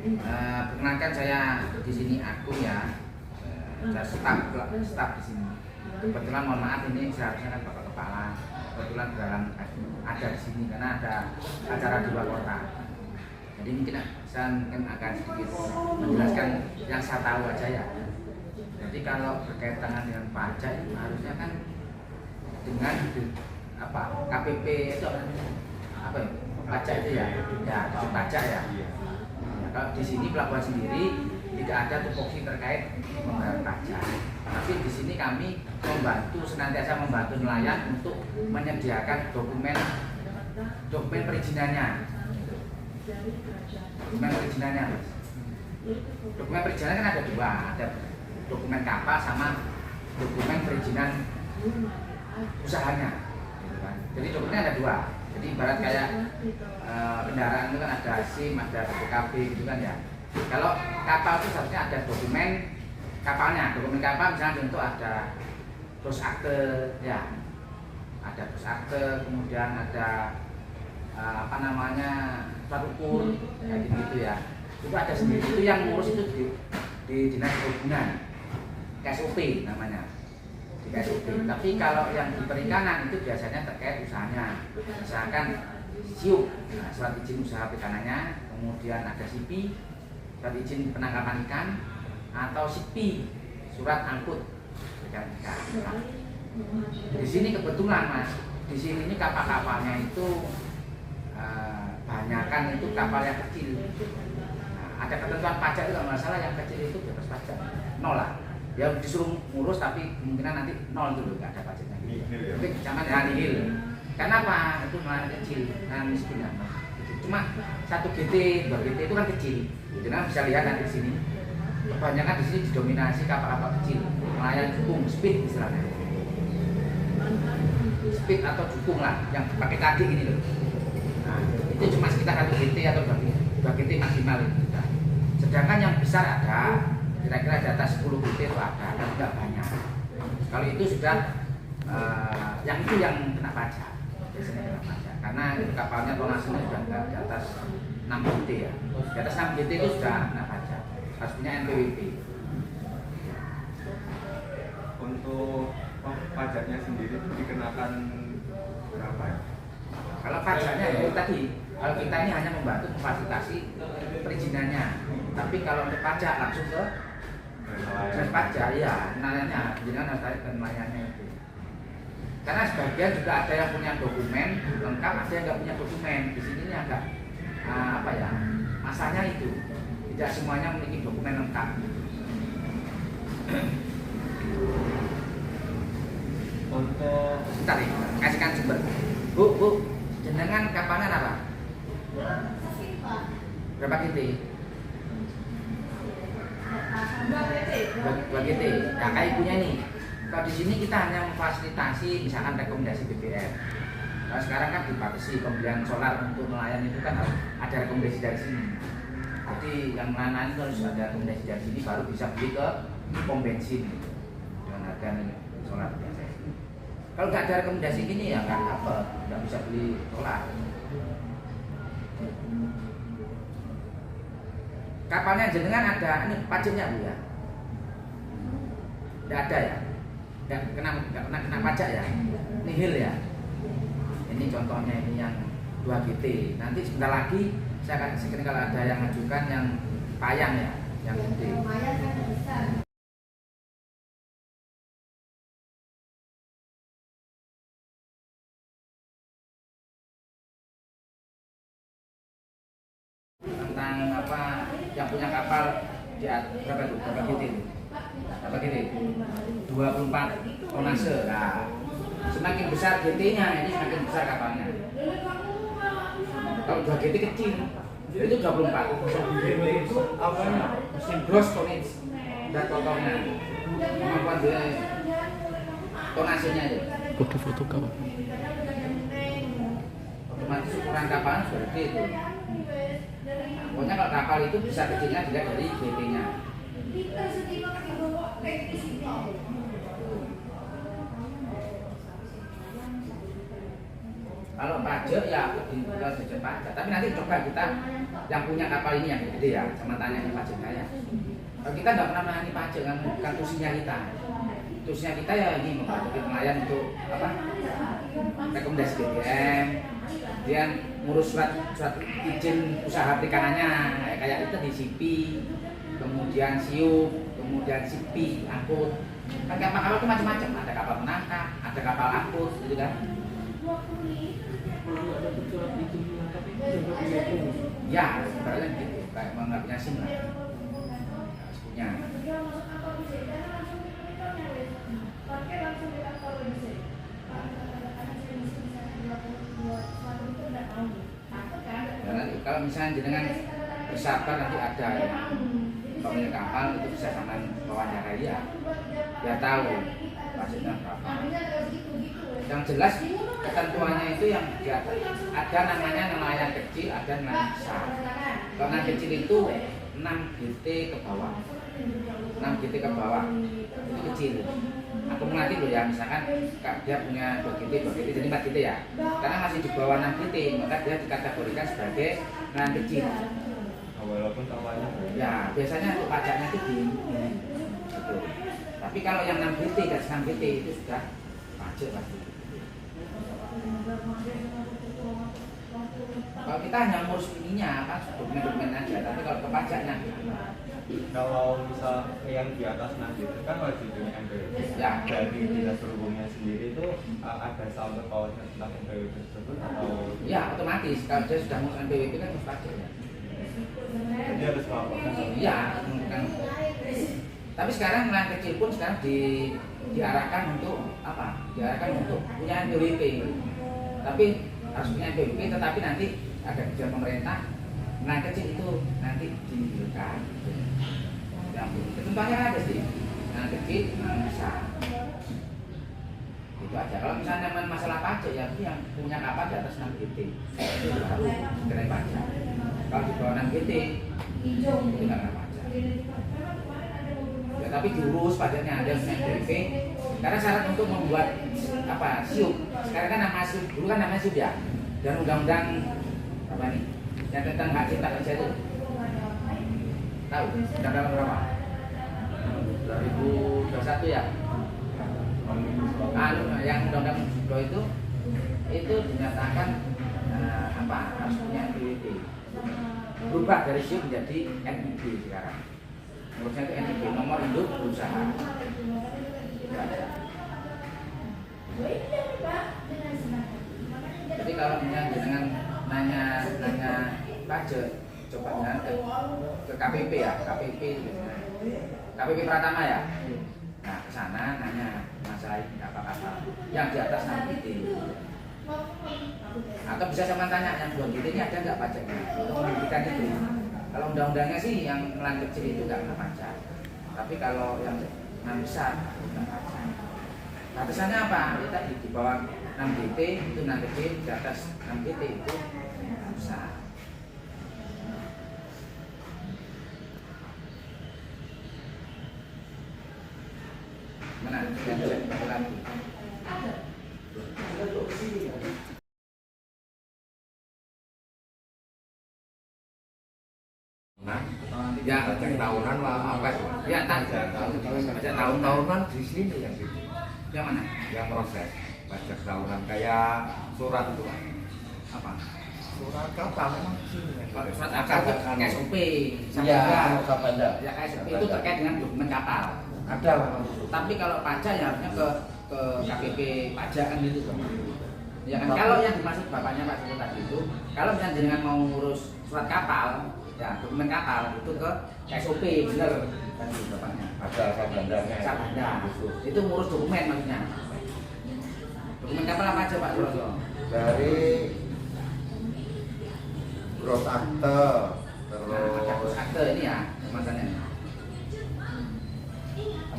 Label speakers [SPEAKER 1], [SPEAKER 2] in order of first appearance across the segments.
[SPEAKER 1] Perkenalkan saya di sini aku ya, saya staf di sini. Kebetulan mohon maaf ini seharusnya kan Bapak Kepala, kebetulan dalam ada di sini karena ada acara di luar kota. Jadi mungkin saya akan sedikit menjelaskan yang saya tahu aja ya. Jadi kalau berkaitan dengan pajak itu harusnya kan dengan apa KPP itu apa ya? Pajak itu ya, pajak ya. Kalau di sini pelabuhan sendiri tidak ada tupoksi terkait membayar pajak. Tapi di sini kami senantiasa membantu nelayan untuk menyediakan dokumen perizinannya. Dokumen perizinannya. Dokumen perizinan kan ada dua, ada dokumen kapal sama dokumen perizinan usahanya. Jadi dokumennya ada dua. Jadi ibarat kayak kendaraan itu kan ada SIM, ada BPKB gitu kan ya. Kalau kapal itu seharusnya ada dokumen kapalnya. Dokumen kapal misalnya contoh ada bos akte ya. Ada bos akte, kemudian ada apa namanya plat ukur kayak gitu ya. Itu ada sendiri, itu yang ngurus itu di Dinas Perhubungan. KSOP namanya. SOP. Tapi kalau yang di perikanan itu biasanya terkait usahanya. Misalkan SIUP, surat izin usaha perikanannya, kemudian ada SIPI, surat izin penangkapan ikan, atau SIPI, surat angkut ikan. Nah, di sini kebetulan Mas, di sini ini kapal-kapalnya itu banyakan itu kapal yang kecil. Nah, ada ketentuan pajak itu kalau masalah yang kecil itu bebas pajak, nol lah. Ya disuruh ngurus tapi kemungkinan nanti nol dulu, nggak ada pajaknya gitu. Tapi jangan nihil. Kenapa? Itu nelayan kecil, nelayan miskin ya. Cuma 1 GT, 2 GT itu kan kecil. Jadi bisa lihat nanti di sini. Kebanyakan di sini didominasi kapal-kapal kecil, nelayan jukung, speed istilahnya. Speed atau jukung lah, yang pakai kaki ini loh. Nah, itu cuma sekitar 1 GT atau 2 GT maksimal itu. Sedangkan yang besar ada. Kira-kira di atas 10 GT itu ada, dan tidak banyak. Kalau itu sudah yang kena pajak, biasanya kena pajak. Karena kapalnya tonasenya sudah di atas 6 GT ya. Di atas 6 GT itu sudah kena pajak. Harus punya NPWP.
[SPEAKER 2] Untuk pajaknya sendiri itu dikenakan berapa ya?
[SPEAKER 1] Kalau pajaknya ya tadi, kalau kita ini hanya membantu memfasilitasi perizinannya. Tapi kalau untuk pajak langsung ke pajak ya, nelayannya, jangan harus tarik ke nelayannya itu. Karena sebagian juga ada yang punya dokumen lengkap, ada yang nggak punya dokumen. Di sini ini agak apa ya, masanya itu tidak semuanya memiliki dokumen lengkap.
[SPEAKER 2] Untuk
[SPEAKER 1] Sebentar ya, kasihkan sumber. Bu, jenengan kapalnya apa? Berapa GT? 2 GT. Nah, kayak ibunya nih. Kalau di sini kita hanya memfasilitasi misalkan rekomendasi BBM. Nah, sekarang kan dibatasi pembelian solar untuk nelayan itu kan harus ada rekomendasi dari sini. Jadi yang nelayan itu harus ada rekomendasi dari sini baru bisa beli ke pom bensin gitu, dengan harga solar biasa. Kalau nggak ada rekomendasi gini ya nggak bisa beli solar. Kapalnya jenengan ada ini pajaknya Bu ya? Tidak ada ya? Nggak kena pajak ya? Nihil ya? Ini contohnya ini yang 2 GT. Nanti sebentar lagi saya akan kasih kalau ada yang mengajukan yang payang ya, yang gede. Tentang apa yang punya kapal di berapa itu? Berapa GT? Berapa GT? 24 tonase. Nah, semakin besar GT-nya ini semakin besar kapalnya. Kalau 2 GT kecil itu 24. Itu apa? Mesin gross tonnage dan totalnya. Kemampuan dia tonasenya itu.
[SPEAKER 3] Foto-foto kawan.
[SPEAKER 1] Otomatis ukuran kapalnya seperti itu. Pokoknya kalau kapal itu bisa kecilnya dilihat dari GT-nya. Kalau pajak ya ke Dirjen Pajak. Tapi nanti coba kita yang punya kapal ini yang gede ya, sama tanya pajaknya ya. Kalau kita nggak pernah menangani pajak kan tusinya kita. Tusinya kita ya ini membantu nelayan untuk apa? Rekomendasi BBM, kemudian ngurus surat izin usaha perikanannya kayak itu di SIPI, kemudian SIUP, kemudian SIPI, angkut. Kan kapal itu macam-macam, ada kapal penangkap, ada kapal angkut, gitu kan? Ya, sebenarnya gitu, kayak menganggap punya SIM lah, harus punya. Ya, nanti kalau misalnya jenengan bersabar nanti ada pemilik kapal itu bisa sama wawancara ya tahu pajaknya berapa. Yang jelas ketentuannya itu yang ada namanya nelayan kecil, ada nelayan besar. Kalau nelayan kecil itu 6 GT ke bawah, 6 GT ke bawah itu kecil. Akumulatif loh ya, misalkan dia punya 2 GT jadi 4 GT ya. Karena masih di bawah 6 GT, maka dia dikategorikan sebagai nelayan kecil.
[SPEAKER 2] Walaupun namanya
[SPEAKER 1] Ya, biasanya untuk pajaknya itu di gitu. Tapi kalau yang 6 GT dan 6 GT itu sudah pajak pasti. Kalau kita hanya ngurus ininya kan dokumen-dokumen aja, tapi kalau ke pajaknya
[SPEAKER 2] kalau misal yang di atas nanti itu kan wajib dengan NPWP.
[SPEAKER 1] Ya.
[SPEAKER 2] Dari dinas perhubungannya sendiri itu ada saldo kawasan tentang NPWP tersebut atau?
[SPEAKER 1] ya otomatis kalau dia sudah ngurus NPWP kan harus pajak ya.
[SPEAKER 2] Jadi harus melaporkan.
[SPEAKER 1] Iya, kan. Tapi sekarang nelayan kecil pun sekarang diarahkan untuk apa? Diarahkan untuk punya NPWP. Tapi harus punya NPWP, tetapi nanti ada kebijakan pemerintah nelayan kecil itu nanti dihiburkan. Yang ketentuannya ada sih. Nelayan kecil, nelayan besar. Itu aja. Kalau misalnya masalah pajak ya itu yang punya kapal di atas 6 GT itu baru kena pajak. Kalau di bawah 6 GT itu nggak kena pajak. Ya, tapi diurus pajaknya ada NPWP karena syarat untuk membuat apa SIUP. Sekarang kan nama SIUP, dulu kan namanya SIUP ya. Dan undang-undang apa nih? Yang tentang hak cipta kerja itu tahu? Undang-undang berapa? 2021 ya. Yang undang-undang itu dinyatakan apa harus punya NPWP. Berubah dari SIUP menjadi NIB sekarang. Menurutnya itu NIB, nomor induk berusaha. Jadi kalau dengan nanya pajak, coba jangan ke KPP ya, KPP Pratama ya. Nah ke sana nanya masalah kapal-kapal yang di atas 6 GT. Atau bisa sama tanya yang 2 GT ini ada nggak pajaknya? Untuk membuktikan itu. Kalau undang-undangnya sih yang nelayan kecil itu nggak kena pajak. Tapi kalau yang besar kena pajak. Batasannya apa? Ya tadi di bawah 6 GT itu nelayan kecil, di atas 6 GT itu besar. Mana? Yang cek lagi.
[SPEAKER 3] Nah,
[SPEAKER 1] Ya,
[SPEAKER 3] pajak tahunan lah apa itu?
[SPEAKER 1] ya
[SPEAKER 3] Pajak tahunan di sini yang itu,
[SPEAKER 1] yang mana?
[SPEAKER 3] yang proses pajak tahunan kayak surat itu kan?
[SPEAKER 1] Apa?
[SPEAKER 3] Surat kapal memang di sini.
[SPEAKER 1] Surat akal itu SOP.
[SPEAKER 3] Iya, Sabanda.
[SPEAKER 1] Ya SOP itu terkait dengan dokumen kapal.
[SPEAKER 3] Ada memang.
[SPEAKER 1] Tapi kalau pajak ya harusnya ke KPP pajak kan gitu kan. Ya kan kalau yang dimaksud bapaknya Pak Joko tadi itu, kalau misalnya jenengan mau ngurus surat kapal, ya dokumen kapal itu ke SOP bener tadi bapaknya.
[SPEAKER 3] Ada Sabandanya.
[SPEAKER 1] Sabanda. Itu ngurus dokumen maksudnya. Dokumen kapal apa aja Pak Joko?
[SPEAKER 3] Dari Gross Akte,
[SPEAKER 1] Ada
[SPEAKER 3] terus
[SPEAKER 1] akte ini ya kemasannya.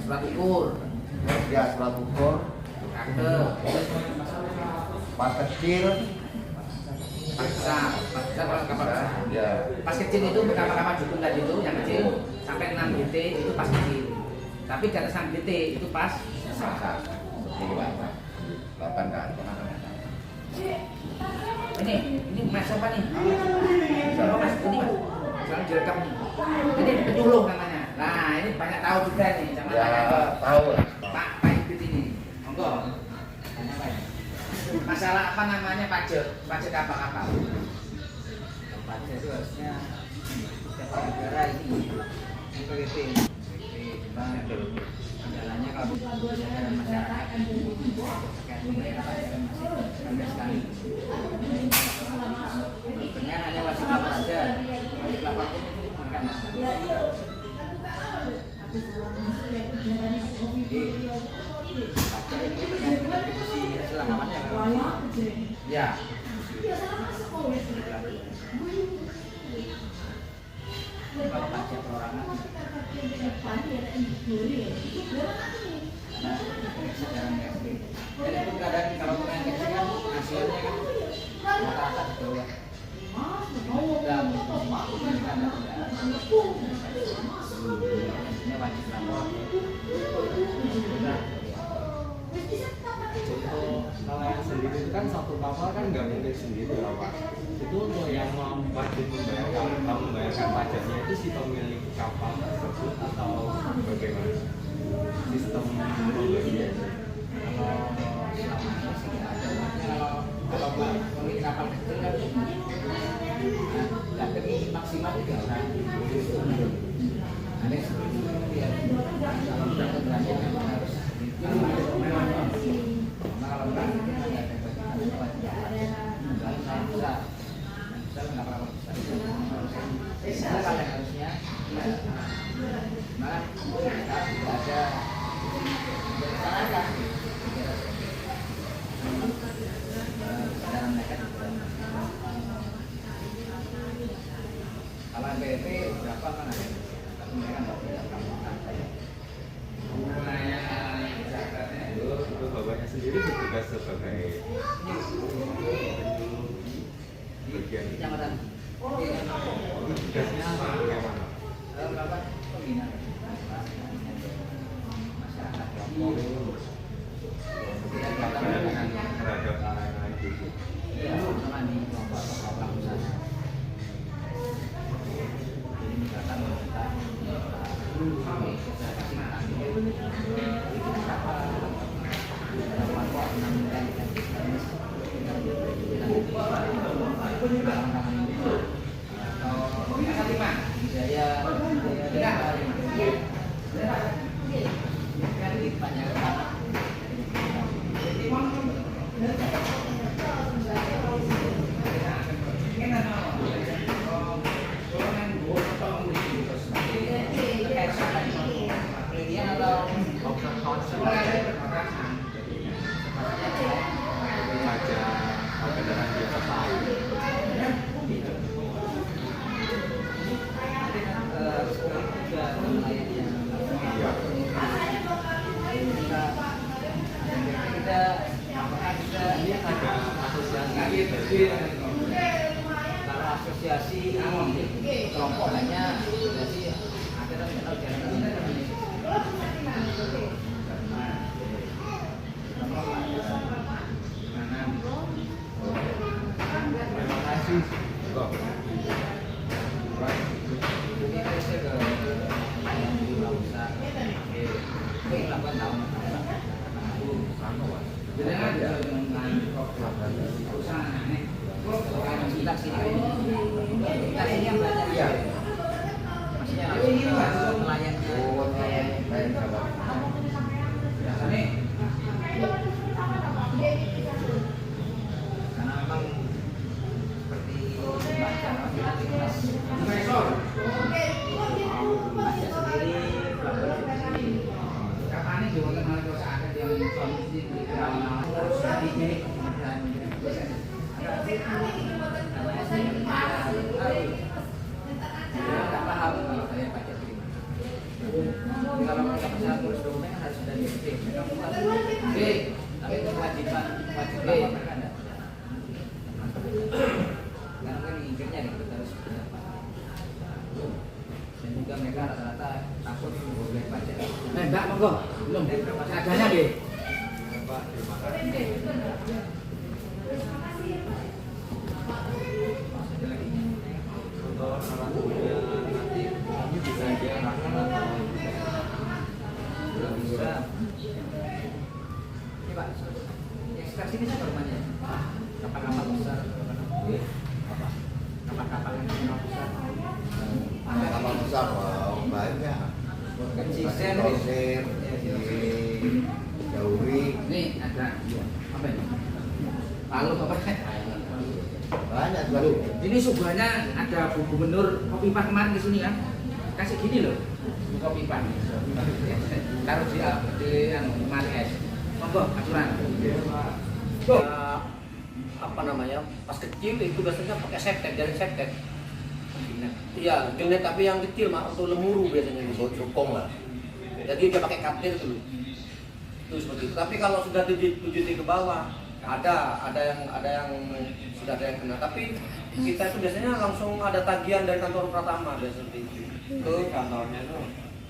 [SPEAKER 1] Surat ukur,
[SPEAKER 3] ya surat ukur,
[SPEAKER 1] akte,
[SPEAKER 3] pas kecil,
[SPEAKER 1] pas besar kalau kapal besar.
[SPEAKER 3] ya
[SPEAKER 1] Pas kecil itu kapal-kapal jukung tadi itu yang kecil sampai 6 GT itu pas kecil. Tapi di atas 6 GT itu pas besar.
[SPEAKER 3] seperti 8 kan.
[SPEAKER 1] ini mas apa nih? Siapa mas ini mas? Jangan direkam nih. Ini penyuluh namanya. Nah ini banyak tahu juga nih, jangan tanya ke
[SPEAKER 3] tahu.
[SPEAKER 1] Pak Ikut ini. Monggo. Tanya Pak. Masalah apa namanya pajak kapal-kapal? Pajak itu harusnya setiap negara ini NPWP. Kendalanya kalau masyarakat terkait pembayaran pajak masih rendah sekali. Sebenarnya hanya wajib lapor saja, wajib lapor pun itu bukan masalah. Jadi pajak ini terkait kontribusi hasil rekamannya ya. Kalau pajak perorangan sekarang ya, dan itu kadang kalau pengen kecil kan hasilnya kan rata-rata di bawah. Dan ini wajib lapor.
[SPEAKER 2] Kalau yang sendiri itu kan satu kapal kan nggak mungkin sendiri lah Pak. Itu untuk yang wajib membayarkan pajaknya itu si pemilik kapal tersebut atau bagaimana sistem pembagiannya?
[SPEAKER 1] Kalau pemilik kapal kecil kan tapi maksimal 3 orang. Ada ya kalau sudah berani memang harus kalau enggak mungkin ada bisa nggak apa-apa bisa kalau harusnya malah tidak ada kesalahan kesadaran mereka kalau NPWP berapa kan ada tapi mereka nggak punya kampungan
[SPEAKER 2] Itu bapaknya sendiri bertugas sebagai bagian
[SPEAKER 1] kecamatan
[SPEAKER 2] tugasnya bagaimana?
[SPEAKER 1] Bapak pembina masyarakat kelompok
[SPEAKER 2] terhadap anak-anak itu.
[SPEAKER 1] iya sama di kelompok kelompok usaha jadi misalkan kita kalau asosiasi kelompok lainnya asosiasi akhirnya tidak tahu jalan
[SPEAKER 2] Terima kasih.
[SPEAKER 1] Kalau mereka bisa ngurus dokumen harus sudah di tapi itu kewajiban mereka ada. Karena kan ingkernya gitu terus dan juga mereka rata-rata takut boleh pajak. Enggak monggo belum adanya deh.
[SPEAKER 2] Pak, terima kasih.
[SPEAKER 1] sekitar sini saja rumahnya.
[SPEAKER 4] Kapal-kapal besar,
[SPEAKER 1] Apa?
[SPEAKER 4] kapal-kapal yang besar.
[SPEAKER 3] Kapal besar, wow, banyak.
[SPEAKER 1] Konsisten.
[SPEAKER 3] Tosir, Dauri,
[SPEAKER 1] Ini ada apa ini? Lalu apa?
[SPEAKER 3] banyak sekali.
[SPEAKER 1] Ini subhannya ada Bu Gubernur Kopipa kemarin ke sini kan? Kasih gini loh, Kopipa. Taruh di lemari es. Monggo aturan.
[SPEAKER 5] Apa namanya, pas kecil itu biasanya pakai septet, jaring septet. Iya, gilnet tapi yang kecil mak, untuk lemuru biasanya di sokong lah. Jadi dia pakai katil dulu. Itu seperti itu. Tapi kalau sudah 7 ke bawah, ada yang sudah ada yang kena. Tapi kita itu biasanya langsung ada tagihan dari kantor Pratama biasanya seperti itu.
[SPEAKER 2] Ke kantornya tuh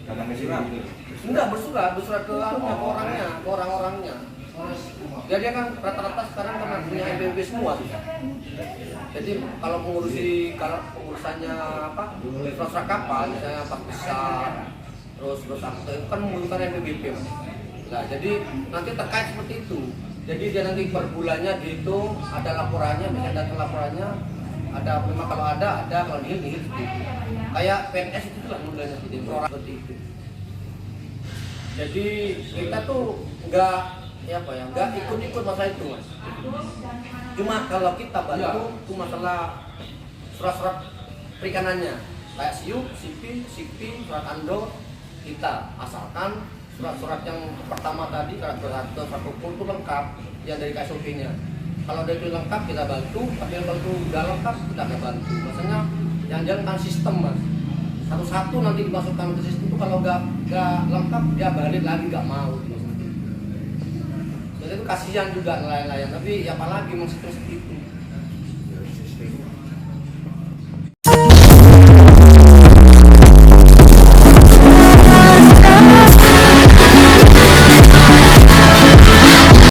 [SPEAKER 2] datang ke sini gitu.
[SPEAKER 5] Enggak bersurat ke orangnya, ke orang-orangnya. Dia kan rata-rata sekarang karena punya MPB semua tuh. Jadi kalau pengurusannya apa, infrastruktur kapal, misalnya Pak Besar, terus apa itu kan membutuhkan MPBP. Nah, jadi nanti terkait seperti itu. Jadi dia nanti per bulannya dihitung, ada laporannya, bisa datang laporannya, ada memang kalau ada, kalau nihil seperti itu. Kayak PNS itu lah modelnya seperti itu, orang seperti itu. Jadi kita tuh nggak ikut-ikut masalah itu, Mas. Cuma kalau kita bantu itu masalah surat-surat perikanannya, kayak SIUP, SIPI, surat ANDO, kita asalkan surat-surat yang pertama tadi, surat ukur itu lengkap yang dari KSOP-nya. Kalau dari itu lengkap kita bantu, tapi kalau itu udah lengkap kita nggak bantu. Maksudnya yang jalankan sistem, Mas. Satu-satu nanti dimasukkan ke sistem itu, kalau nggak lengkap dia balik lagi nggak mau. Jadi itu kasihan juga nelayan-nelayan, tapi ya apalagi maksudnya seperti itu.